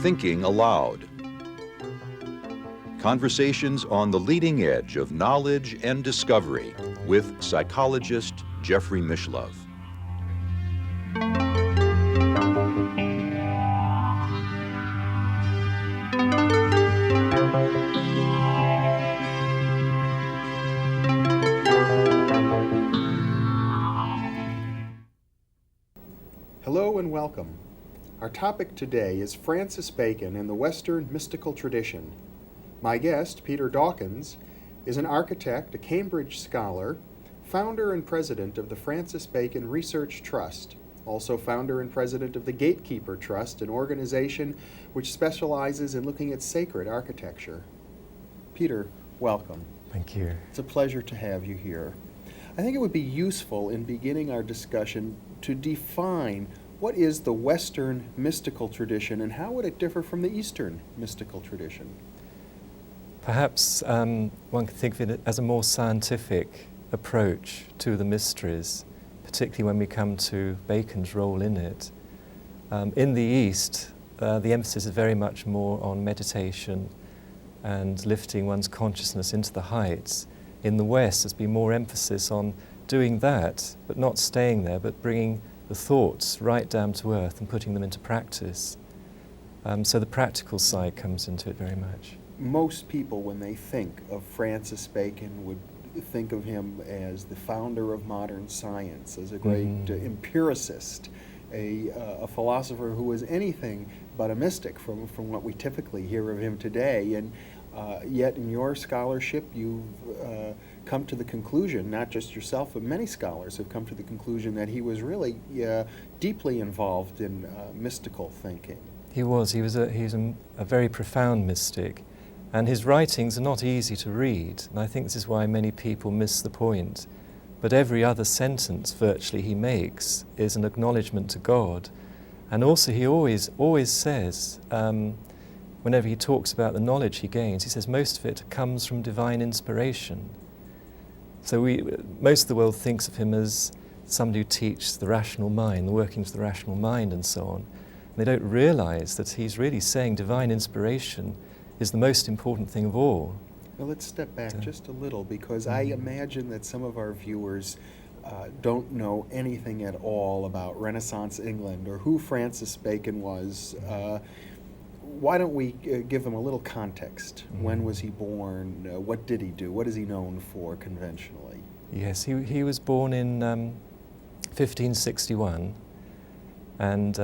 Thinking Aloud. Conversations on the leading edge of knowledge and discovery with psychologist Jeffrey Mishlove. Hello and welcome. Our topic today is Francis Bacon and the Western mystical tradition. My guest, Peter Dawkins, is an architect, a Cambridge scholar, founder and president of the Francis Bacon Research Trust, also founder and president of the Gatekeeper Trust, an organization which specializes in looking at sacred architecture. Peter, welcome. Thank you. It's a pleasure to have you here. I think it would be useful in beginning our discussion to define what is the Western mystical tradition and how would it differ from the Eastern mystical tradition? Perhaps one could think of it as a more scientific approach to the mysteries, particularly when we come to Bacon's role in it. In the East, the emphasis is very much more on meditation and lifting one's consciousness into the heights. In the West, there's been more emphasis on doing that, but not staying there, but bringing the thoughts right down to earth and putting them into practice. So the practical side comes into it very much. Most people, when they think of Francis Bacon, would think of him as the founder of modern science, as a great empiricist, a philosopher who was anything but a mystic from what we typically hear of him today. And yet in your scholarship, you've come to the conclusion, not just yourself, but many scholars have come to the conclusion that he was really deeply involved in mystical thinking. He was a very profound mystic, and his writings are not easy to read, and I think this is why many people miss the point. But every other sentence virtually he makes is an acknowledgement to God, and also he always says, whenever he talks about the knowledge he gains, he says most of it comes from divine inspiration. So most of the world thinks of him as somebody who teaches the rational mind, the workings of the rational mind and so on. And they don't realize that he's really saying divine inspiration is the most important thing of all. Well, let's step back just a little, because I imagine that some of our viewers don't know anything at all about Renaissance England or who Francis Bacon was. Why don't we give them a little context? When was he born? What did he do? What is he known for conventionally? Yes, he was born in 1561, and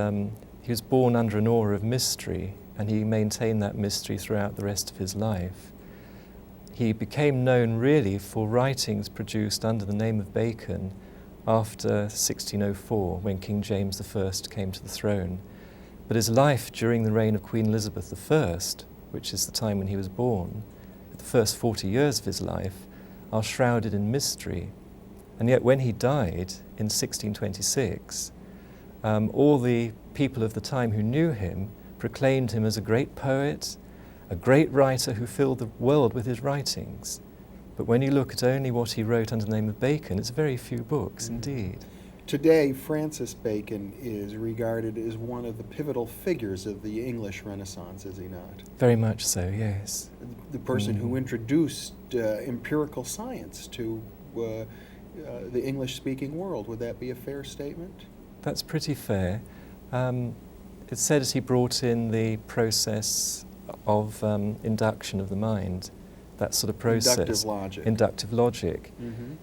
he was born under an aura of mystery, and he maintained that mystery throughout the rest of his life. He became known really for writings produced under the name of Bacon after 1604, when King James I came to the throne. But his life during the reign of Queen Elizabeth I, which is the time when he was born, the first 40 years of his life, are shrouded in mystery. And yet when he died in 1626, all the people of the time who knew him proclaimed him as a great poet, a great writer who filled the world with his writings. But when you look at only what he wrote under the name of Bacon, it's very few books indeed. Today, Francis Bacon is regarded as one of the pivotal figures of the English Renaissance, is he not? Very much so, yes. The person who introduced empirical science to the English-speaking world. Would that be a fair statement? That's pretty fair. It's said that he brought in the process of induction of the mind, that sort of process. Inductive logic. Inductive logic.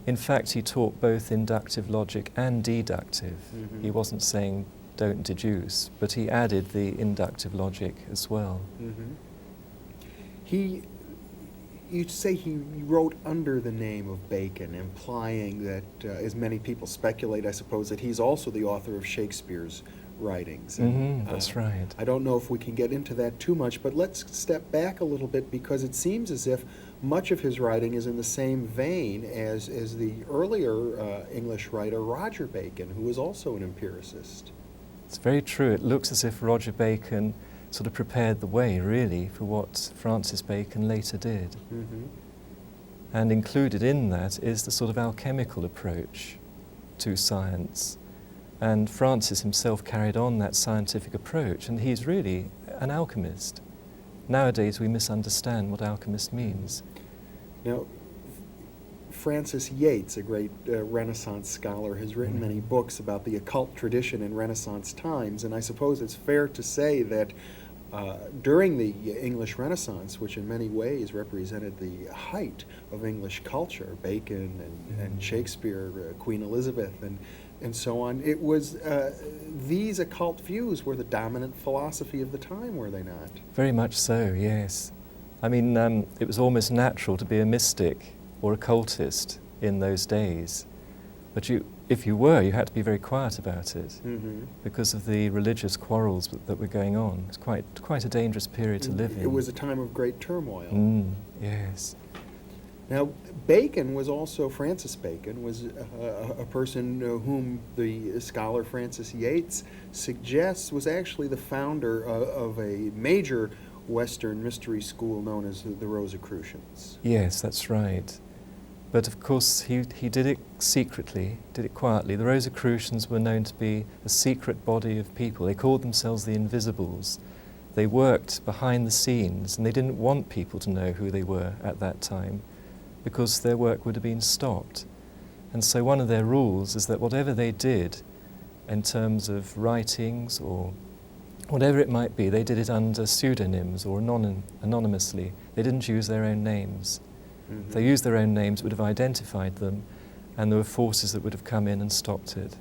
In fact, he taught both inductive logic and deductive. He wasn't saying don't deduce, but he added the inductive logic as well. You'd say he wrote under the name of Bacon, implying that, as many people speculate, I suppose, that he's also the author of Shakespeare's writings. That's right. I don't know if we can get into that too much, but let's step back a little bit, because it seems as if much of his writing is in the same vein as the earlier English writer Roger Bacon, who was also an empiricist. It's very true. It looks as if Roger Bacon sort of prepared the way, really, for what Francis Bacon later did. And included in that is the sort of alchemical approach to science. And Francis himself carried on that scientific approach, and he's really an alchemist. Nowadays we misunderstand what alchemist means. Now, Francis Yates, a great Renaissance scholar, has written many books about the occult tradition in Renaissance times, and I suppose it's fair to say that during the English Renaissance, which in many ways represented the height of English culture, Bacon and Shakespeare, Queen Elizabeth, and so on, it was these occult views were the dominant philosophy of the time, were they not? Very much so, yes. I mean, it was almost natural to be a mystic or occultist in those days. But if you were, you had to be very quiet about it because of the religious quarrels that were going on. It's quite a dangerous period to live in. It was a time of great turmoil. Yes. Now, Francis Bacon was a person whom the scholar Francis Yates suggests was actually the founder of a major Western mystery school known as the Rosicrucians. Yes, that's right. But of course he did it secretly, did it quietly. The Rosicrucians were known to be a secret body of people. They called themselves the Invisibles. They worked behind the scenes, and they didn't want people to know who they were at that time, because their work would have been stopped. And so one of their rules is that whatever they did in terms of writings or whatever it might be, they did it under pseudonyms or anonymously. They didn't use their own names. If they used their own names, it would have identified them, and there were forces that would have come in and stopped it.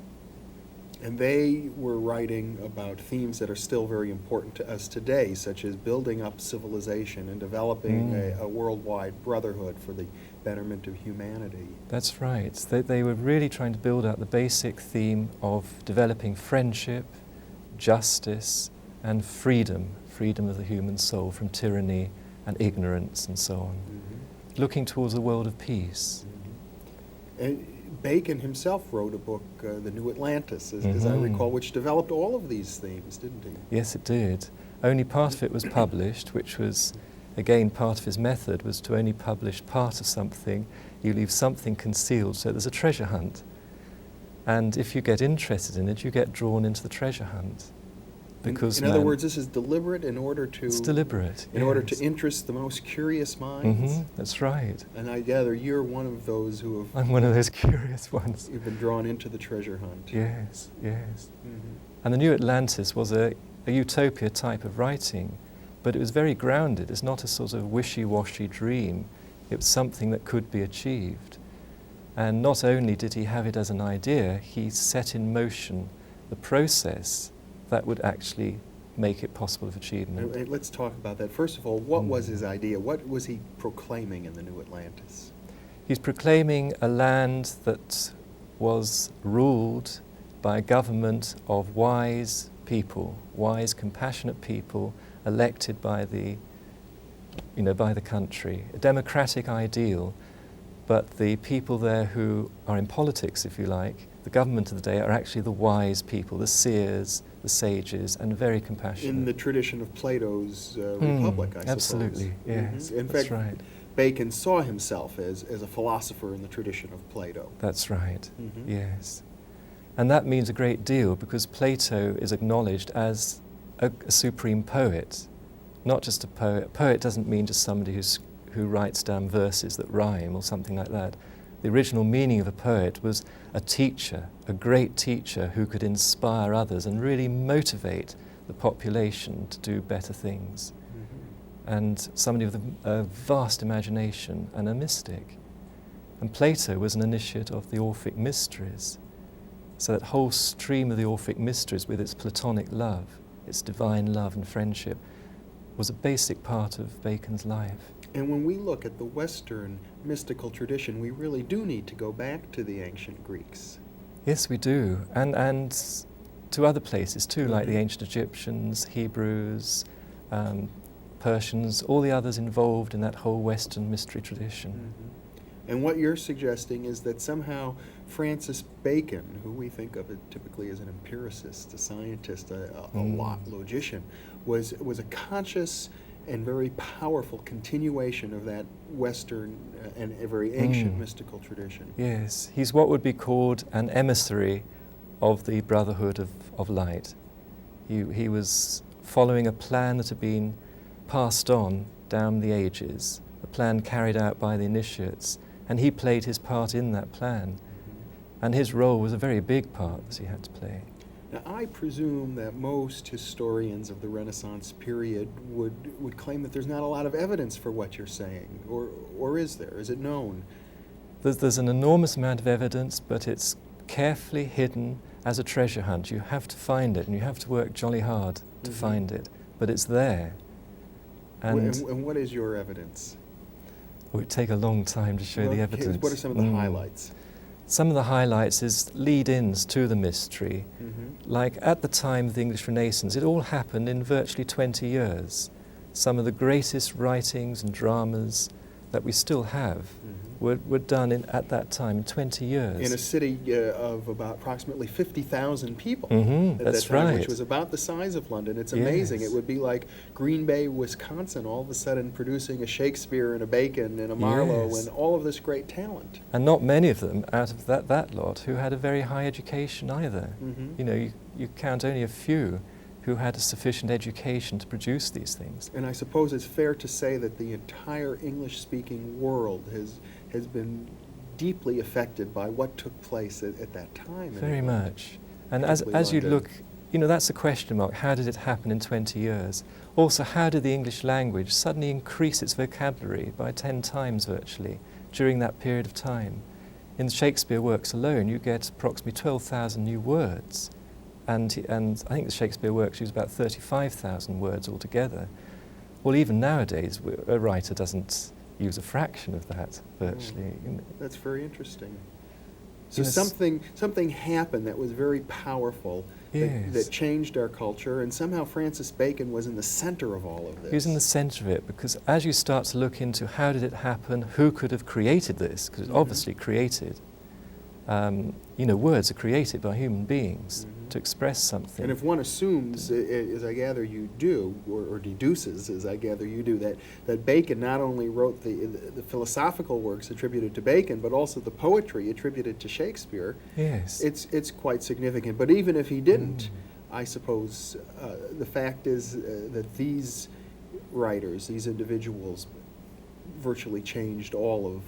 And they were writing about themes that are still very important to us today, such as building up civilization and developing a worldwide brotherhood for the betterment of humanity. That's right. They were really trying to build out the basic theme of developing friendship, justice, and freedom of the human soul from tyranny and ignorance and so on. Looking towards a world of peace. And Bacon himself wrote a book, The New Atlantis, as I recall, which developed all of these themes, didn't he? Yes, it did. Only part of it was published, which was, again, part of his method was to only publish part of something. You leave something concealed, so there's a treasure hunt. And if you get interested in it, you get drawn into the treasure hunt. Because in other words, this is deliberate in order to... It's deliberate, in order to interest the most curious minds. That's right. And I gather you're one of those who have... I'm one of those curious ones. You've been drawn into the treasure hunt. Yes. And The New Atlantis was a utopia type of writing, but it was very grounded. It's not a sort of wishy-washy dream. It was something that could be achieved. And not only did he have it as an idea, he set in motion the process that would actually make it possible of achievement. Let's talk about that. First of all, what was his idea? What was he proclaiming in the New Atlantis? He's proclaiming a land that was ruled by a government of wise people, wise, compassionate people, elected by the country. A democratic ideal, but the people there who are in politics, if you like, the government of the day, are actually the wise people, the seers, the sages, and very compassionate. In the tradition of Plato's Republic, I suppose. Absolutely, yes. In That's fact, right. Bacon saw himself as a philosopher in the tradition of Plato. That's right, yes. And that means a great deal, because Plato is acknowledged as a supreme poet, not just a poet. A poet doesn't mean just somebody who writes down verses that rhyme or something like that. The original meaning of a poet was a teacher, a great teacher who could inspire others and really motivate the population to do better things. And somebody with a vast imagination and a mystic. And Plato was an initiate of the Orphic Mysteries. So that whole stream of the Orphic Mysteries with its Platonic love, its divine love and friendship, was a basic part of Bacon's life. And when we look at the Western mystical tradition, we really do need to go back to the ancient Greeks. Yes, we do. And to other places too, like the ancient Egyptians, Hebrews, Persians, all the others involved in that whole Western mystery tradition. And what you're suggesting is that somehow Francis Bacon, who we think of it typically as an empiricist, a scientist, a logician, was a conscious and very powerful continuation of that Western and a very ancient mystical tradition. Yes, he's what would be called an emissary of the Brotherhood of Light. He was following a plan that had been passed on down the ages, a plan carried out by the initiates, and he played his part in that plan. And his role was a very big part that he had to play. Now, I presume that most historians of the Renaissance period would claim that there's not a lot of evidence for what you're saying, or is there? Is it known? There's an enormous amount of evidence, but it's carefully hidden as a treasure hunt. You have to find it, and you have to work jolly hard to find it, but it's there. And what is your evidence? It would take a long time to show the evidence. What are some of the highlights? Some of the highlights is lead-ins to the mystery. Like at the time of the English Renaissance, it all happened in virtually 20 years. Some of the greatest writings and dramas that we still have were done at that time, in 20 years. In a city of about approximately 50,000 people at that's that time, right. which was about the size of London. It's amazing. Yes. It would be like Green Bay, Wisconsin, all of a sudden producing a Shakespeare and a Bacon and a Marlowe and all of this great talent. And not many of them out of that lot who had a very high education either. You know, you count only a few who had a sufficient education to produce these things. And I suppose it's fair to say that the entire English-speaking world has been deeply affected by what took place at that time. Very much. And as you look, you know, that's the question mark. How did it happen in 20 years? Also, how did the English language suddenly increase its vocabulary by 10 times virtually during that period of time? In the Shakespeare works alone, you get approximately 12,000 new words. And I think the Shakespeare works use about 35,000 words altogether. Well, even nowadays, a writer doesn't use a fraction of that, virtually. That's very interesting. So Yes. something happened that was very powerful, that changed our culture, and somehow Francis Bacon was in the center of all of this. He was in the center of it, because as you start to look into how did it happen, who could have created this, because it's obviously created. You know, words are created by human beings to express something. And if one assumes, as I gather you do, or deduces, as I gather you do, that Bacon not only wrote the philosophical works attributed to Bacon, but also the poetry attributed to Shakespeare, yes, it's quite significant. But even if he didn't, I suppose the fact is that these writers, these individuals, virtually changed all of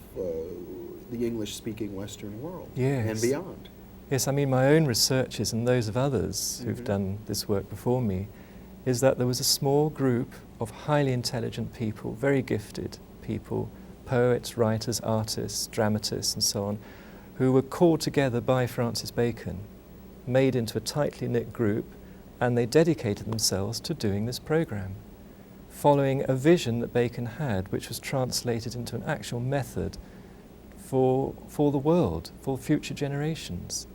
the English-speaking Western world and beyond. Yes, I mean, my own researches and those of others who've done this work before me is that there was a small group of highly intelligent people, very gifted people, poets, writers, artists, dramatists and so on, who were called together by Francis Bacon, made into a tightly knit group, and they dedicated themselves to doing this program, following a vision that Bacon had, which was translated into an actual method for the world, for future generations.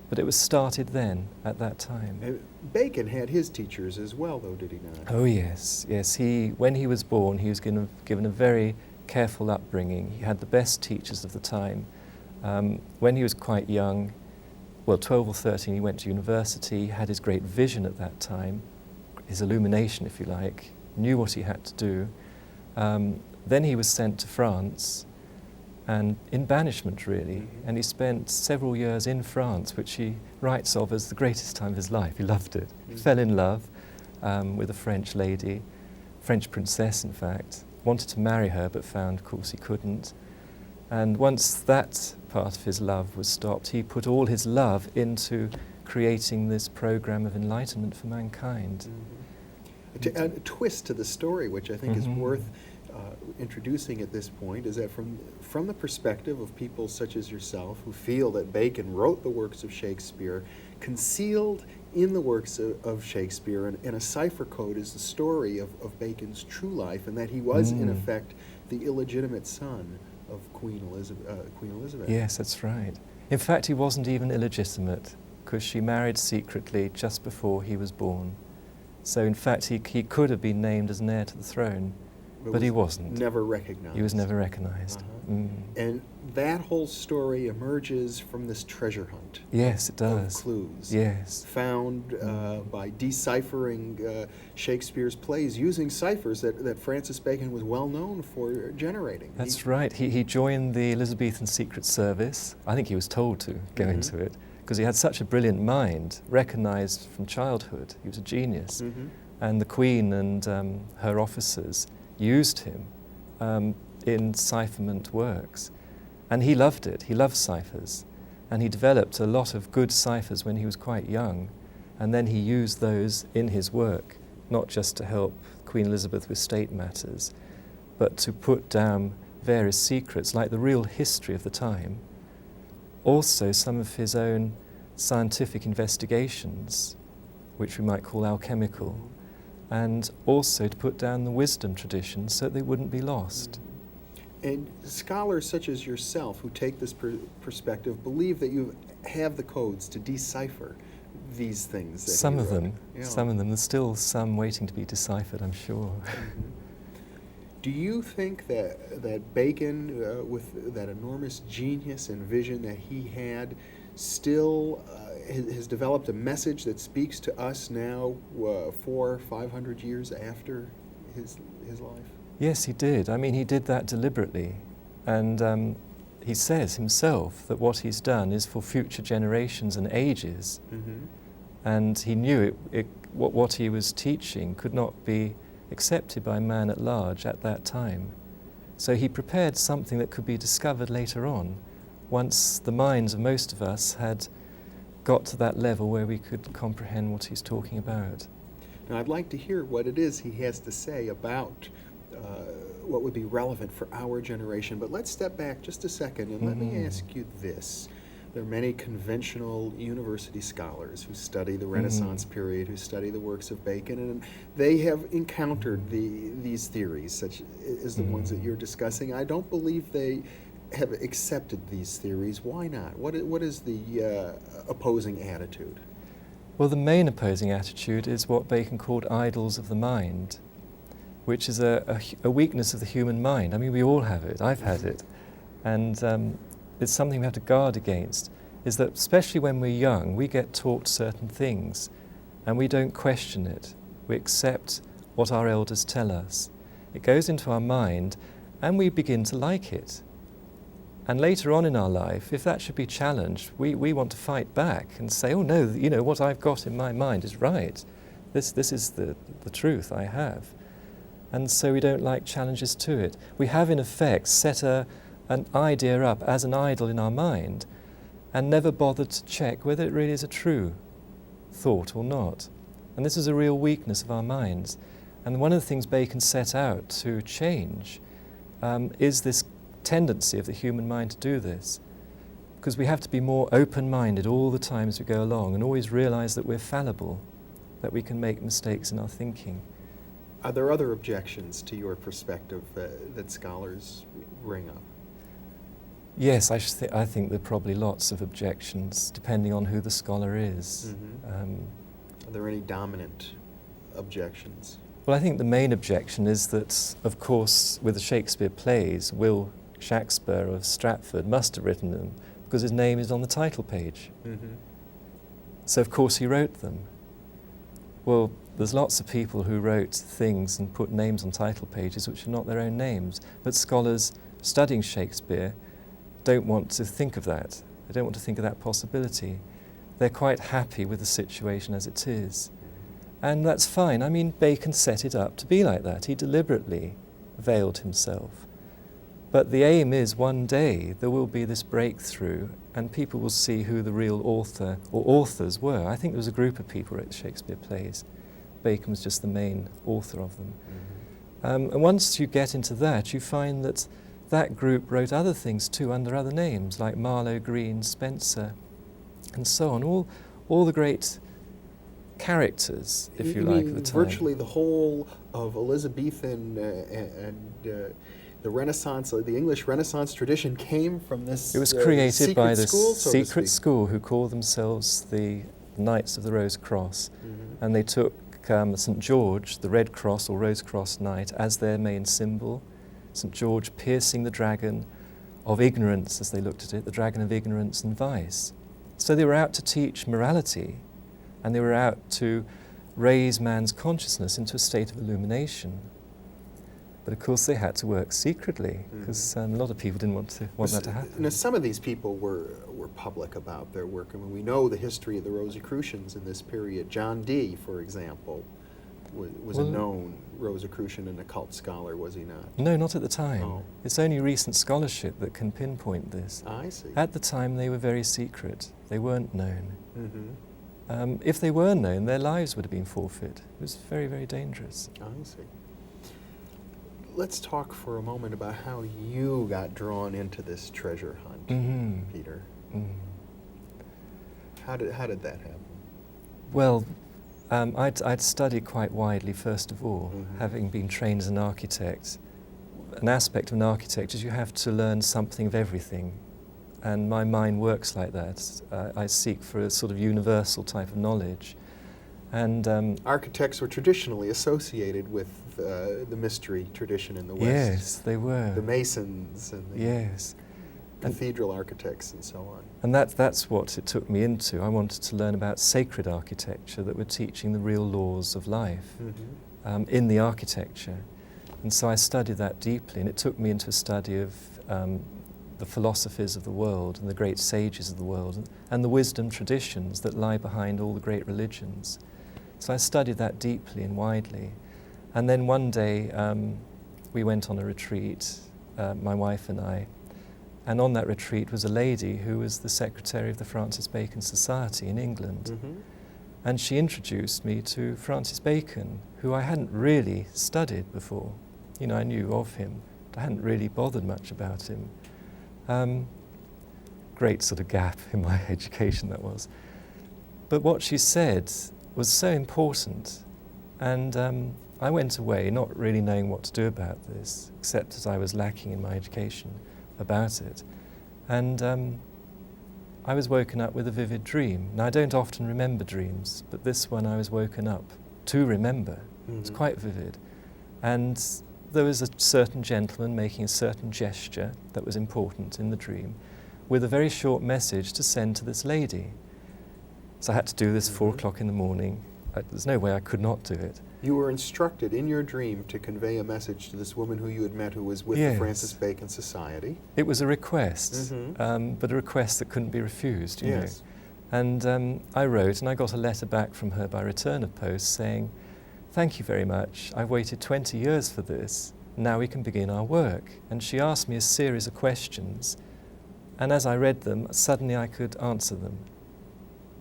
But it was started then, at that time. Bacon had his teachers as well, though, did he not? Oh yes, yes. When he was born, he was given a very careful upbringing. He had the best teachers of the time. When he was quite young, well, 12 or 13, he went to university. He had his great vision at that time, his illumination, if you like, knew what he had to do. Then he was sent to France, and in banishment, really. And he spent several years in France, which he writes of as the greatest time of his life. He loved it. He fell in love with a French lady, French princess, in fact. Wanted to marry her, but found, of course, he couldn't. And once that part of his love was stopped, he put all his love into creating this program of enlightenment for mankind. A twist to the story, which I think is worth introducing at this point, is that from the perspective of people such as yourself who feel that Bacon wrote the works of Shakespeare, concealed in the works of Shakespeare in a cipher code is the story of Bacon's true life, and that he was in effect the illegitimate son of Queen Elizabeth. Yes, that's right. In fact, he wasn't even illegitimate, because she married secretly just before he was born. So in fact, he could have been named as an heir to the throne, but he wasn't. Never recognized. He was never recognized. And that whole story emerges from this treasure hunt. Yes, it does. Of clues. Yes. Found by deciphering Shakespeare's plays using ciphers that Francis Bacon was well known for generating. That's right. He joined the Elizabethan Secret Service. I think he was told to go into it, because he had such a brilliant mind, recognized from childhood. He was a genius. Mm-hmm. And the Queen and her officers used him in cipherment works. And he loved it. He loved ciphers. And he developed a lot of good ciphers when he was quite young. And then he used those in his work, not just to help Queen Elizabeth with state matters, but to put down various secrets, like the real history of the time. Also, some of his own scientific investigations, which we might call alchemical, and also to put down the wisdom traditions so that they wouldn't be lost. And scholars such as yourself who take this perspective believe that you have the codes to decipher these things. That Some he of wrote. them, Yeah. some of them. There's still some waiting to be deciphered, I'm sure. Mhm. Do you think that Bacon, with that enormous genius and vision that he had, still has developed a message that speaks to us now, 400-500 years after his life? Yes, he did. I mean, he did that deliberately. And he says himself that what he's done is for future generations and ages. Mm-hmm. And he knew what he was teaching could not be accepted by man at large at that time. So he prepared something that could be discovered later on, once the minds of most of us had got to that level where we could comprehend what he's talking about. Now, I'd like to hear what it is he has to say about what would be relevant for our generation. But let's step back just a second and let me ask you this. There are many conventional university scholars who study the Renaissance period, who study the works of Bacon, and they have encountered these theories, such as the ones that you're discussing. I don't believe they have accepted these theories. Why not? What is the opposing attitude? Well, the main opposing attitude is what Bacon called idols of the mind, which is a weakness of the human mind. I mean, we all have it. I've had it. And it's something we have to guard against, is that especially when we're young, we get taught certain things and we don't question it. We accept what our elders tell us. It goes into our mind and we begin to like it. And later on in our life, if that should be challenged, we want to fight back and say, oh no, you know, what I've got in my mind is right. This is the truth I have. And so we don't like challenges to it. We have in effect set an idea up as an idol in our mind and never bothered to check whether it really is a true thought or not. And this is a real weakness of our minds. And one of the things Bacon set out to change is this tendency of the human mind to do this. Because we have to be more open-minded all the time as we go along and always realize that we're fallible, that we can make mistakes in our thinking. Are there other objections to your perspective that scholars bring up? Yes, I think there are probably lots of objections, depending on who the scholar is. Mm-hmm. Are there any dominant objections? Well, I think the main objection is that, of course, with the Shakespeare plays, Will Shakespeare of Stratford must have written them because his name is on the title page. Mm-hmm. So, of course, he wrote them. Well, there's lots of people who wrote things and put names on title pages which are not their own names, but scholars studying Shakespeare don't want to think of that. They don't want to think of that possibility. They're quite happy with the situation as it is. And that's fine. I mean, Bacon set it up to be like that. He deliberately veiled himself. But the aim is one day there will be this breakthrough and people will see who the real author or authors were. I think there was a group of people who wrote the Shakespeare plays. Bacon was just the main author of them. Mm-hmm. And once you get into that, you find that that group wrote other things too under other names, like Marlowe, Greene, Spencer, and so on. All the great characters, if you like, of the time. Virtually the whole of Elizabethan and the Renaissance, the English Renaissance tradition came from this. It was created by this school, so secret school who called themselves the Knights of the Rose Cross, and they took St. George, the Red Cross or Rose Cross Knight, as their main symbol. St. George piercing the dragon of ignorance, as they looked at it, the dragon of ignorance and vice. So they were out to teach morality, and they were out to raise man's consciousness into a state of illumination. But of course they had to work secretly, because a lot of people didn't want that to happen. Now, some of these people were public about their work. I mean, we know the history of the Rosicrucians in this period. John Dee, for example, was a known Rosicrucian and occult scholar, was he not? No, not at the time. Oh. It's only recent scholarship that can pinpoint this. I see. At the time they were very secret. They weren't known. Mm-hmm. If they were known, their lives would have been forfeit. It was very, very dangerous. I see. Let's talk for a moment about how you got drawn into this treasure hunt, Peter. How did that happen? Well, I'd studied quite widely, first of all, having been trained as an architect. An aspect of an architect is you have to learn something of everything, and my mind works like that. I seek for a sort of universal type of knowledge. And architects were traditionally associated with the mystery tradition in the West. Yes, they were. The Masons and the cathedral architects and so on. And that's what it took me into. I wanted to learn about sacred architecture that were teaching the real laws of life in the architecture. And so I studied that deeply, and it took me into a study of the philosophies of the world and the great sages of the world and the wisdom traditions that lie behind all the great religions. So I studied that deeply and widely. And then one day we went on a retreat, my wife and I, and on that retreat was a lady who was the secretary of the Francis Bacon Society in England. And she introduced me to Francis Bacon, who I hadn't really studied before. You know, I knew of him, but I hadn't really bothered much about him. Great sort of gap in my education, that was. But what she said was so important, and I went away not really knowing what to do about this, except that I was lacking in my education about it. And I was woken up with a vivid dream. Now, I don't often remember dreams, but this one I was woken up to remember. It's quite vivid. And there was a certain gentleman making a certain gesture that was important in the dream, with a very short message to send to this lady. So I had to do this 4 o'clock in the morning. There's no way I could not do it. You were instructed in your dream to convey a message to this woman who you had met who was with the Francis Bacon Society. It was a request, but a request that couldn't be refused, you know. And I wrote, and I got a letter back from her by return of post saying, "Thank you very much. I've waited 20 years for this. Now we can begin our work." And she asked me a series of questions, and as I read them, suddenly I could answer them.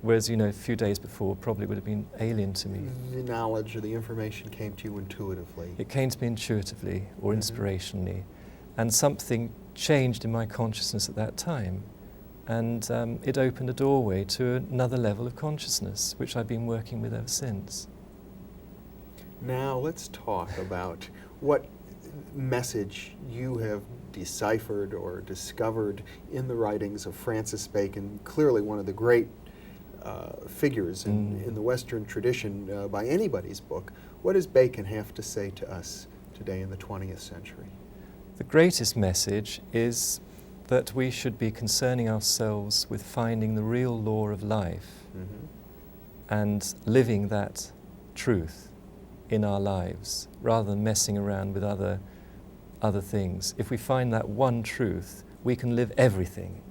Whereas, you know, a few days before probably would have been alien to me. The knowledge or the information came to you intuitively. It came to me intuitively or inspirationally, and something changed in my consciousness at that time. And it opened a doorway to another level of consciousness, which I've been working with ever since. Now let's talk about what message you have deciphered or discovered in the writings of Francis Bacon, clearly one of the great figures in the Western tradition by anybody's book. What does Bacon have to say to us today in the 20th century? The greatest message is that we should be concerning ourselves with finding the real law of life and living that truth in our lives, rather than messing around with other things. If we find that one truth, we can live everything.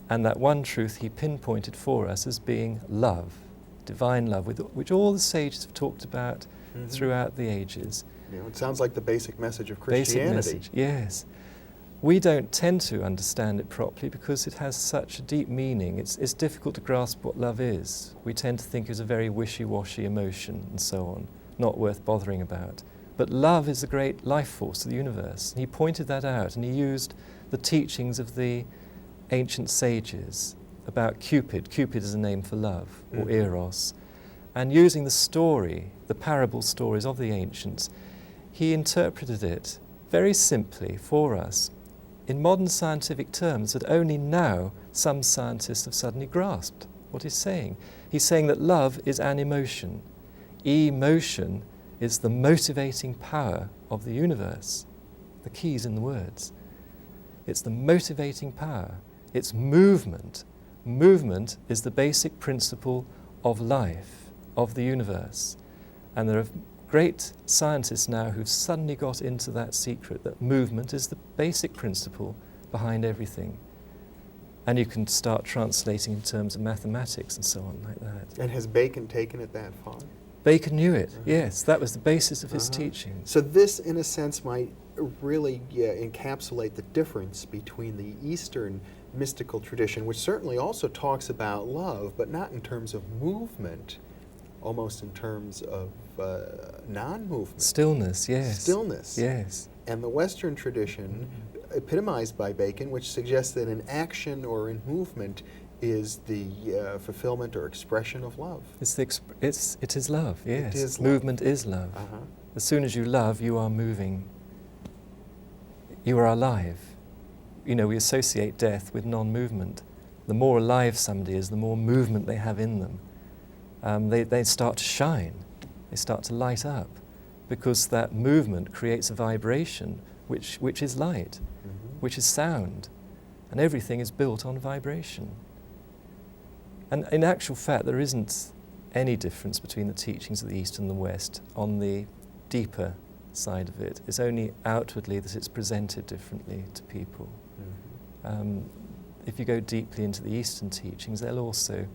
And that one truth he pinpointed for us as being love, divine love, which all the sages have talked about throughout the ages. You know, it sounds like the basic message of Christianity. Basic message, yes. We don't tend to understand it properly because it has such a deep meaning. It's difficult to grasp what love is. We tend to think it's a very wishy-washy emotion and so on, not worth bothering about. But love is the great life force of the universe. And he pointed that out, and he used the teachings of the ancient sages about Cupid. Cupid is a name for love, or eros. And using the story, the parable stories of the ancients, he interpreted it very simply for us in modern scientific terms that only now some scientists have suddenly grasped what he's saying. He's saying that love is an emotion. Emotion is the motivating power of the universe. The key's in the words. It's the motivating power. It's movement. Movement is the basic principle of life, of the universe. And there are great scientists now who've suddenly got into that secret that movement is the basic principle behind everything. And you can start translating in terms of mathematics and so on like that. And has Bacon taken it that far? Bacon knew it, yes. That was the basis of his teachings. So this, in a sense, might really encapsulate the difference between the Eastern mystical tradition, which certainly also talks about love, but not in terms of movement, almost in terms of non-movement. Stillness, yes. Stillness. Yes. And the Western tradition, epitomized by Bacon, which suggests that in action or in movement is the fulfillment or expression of love. It is love, yes. It is Movement is love. As soon as you love, you are moving. You are alive. You know, we associate death with non-movement. The more alive somebody is, the more movement they have in them. They start to shine. They start to light up, because that movement creates a vibration which is light, which is sound, and everything is built on vibration. And in actual fact, there isn't any difference between the teachings of the East and the West on the deeper side of it. It's only outwardly that it's presented differently to people. If you go deeply into the Eastern teachings, they'll also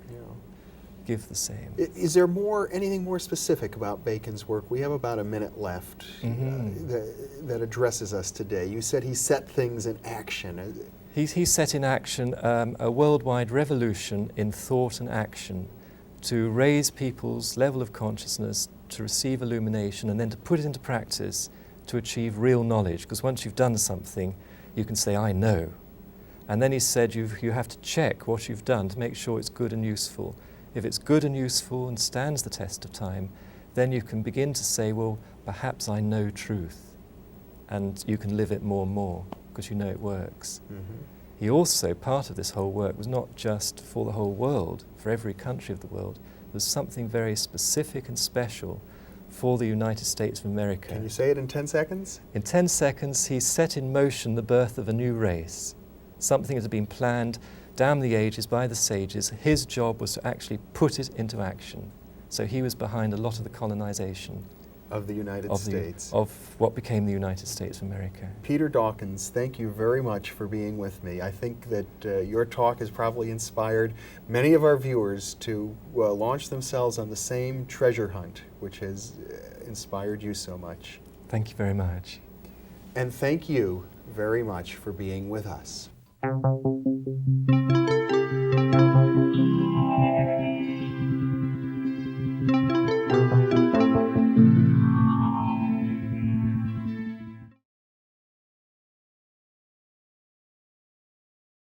give the same. Is there anything more specific about Bacon's work? We have about a minute left that addresses us today. You said he set things in action. He set in action a worldwide revolution in thought and action to raise people's level of consciousness, to receive illumination, and then to put it into practice to achieve real knowledge. Because once you've done something, you can say, I know. And then he said you have to check what you've done to make sure it's good and useful. If it's good and useful and stands the test of time, then you can begin to say, well, perhaps I know truth. And you can live it more and more, because you know it works. He also, part of this whole work was not just for the whole world, for every country of the world. There was something very specific and special for the United States of America. Can you say it in 10 seconds? In 10 seconds, he set in motion the birth of a new race, something that had been planned down the ages by the sages. His job was to actually put it into action. So he was behind a lot of the colonization of the United States. Of what became the United States of America. Peter Dawkins, thank you very much for being with me. I think that your talk has probably inspired many of our viewers to launch themselves on the same treasure hunt, which has inspired you so much. Thank you very much. And thank you very much for being with us.